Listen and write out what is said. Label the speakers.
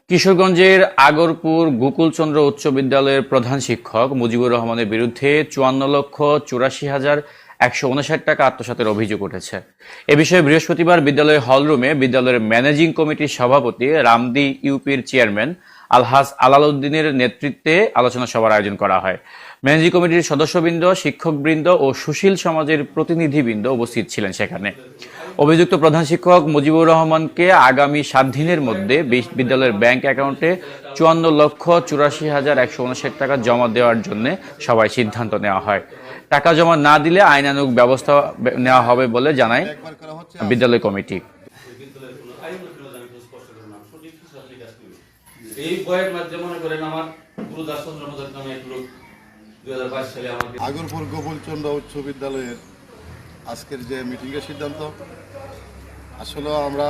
Speaker 1: কিশোরগঞ্জের আগরপুর গোকুলচন্দ্র উচ্চ বিদ্যালয়ের প্রধান শিক্ষক মুজিবুর রহমানের বিরুদ্ধে 54,84,159 টাকা আত্মসাতের অভিযোগ উঠেছে। এ বিষয়ে বৃহস্পতিবার বিদ্যালয়ের হলরুমে বিদ্যালয়ের ম্যানেজিং কমিটির সভাপতি রামদি ইউপির চেয়ারম্যান আলহাজ আলালউদ্দিনের নেতৃত্বে আলোচনা সভার আয়োজন করা হয়। ম্যানেজিং কমিটির সদস্যবৃন্দ, শিক্ষকবৃন্দ ও সুশীল সমাজের প্রতিনিধিবৃন্দ উপস্থিত ছিলেন সেখানে। অভিযুক্ত প্রধান শিক্ষক মুজিবুর রহমানকে আগামী 7 দিনের মধ্যে বিদ্যালয়ের ব্যাংক অ্যাকাউন্টে 54,84,159 টাকা জমা দেওয়ার জন্য সভায় সিদ্ধান্ত নেওয়া হয়। টাকা জমা না দিলে আইনানুগ ব্যবস্থা নেওয়া হবে বলে জানায় বিদ্যালয় কমিটি।
Speaker 2: আগরপুর গোকুলচন্দ্র উচ্চ বিদ্যালয়ের আজকের যে মিটিংয়ের সিদ্ধান্ত, আসলে আমরা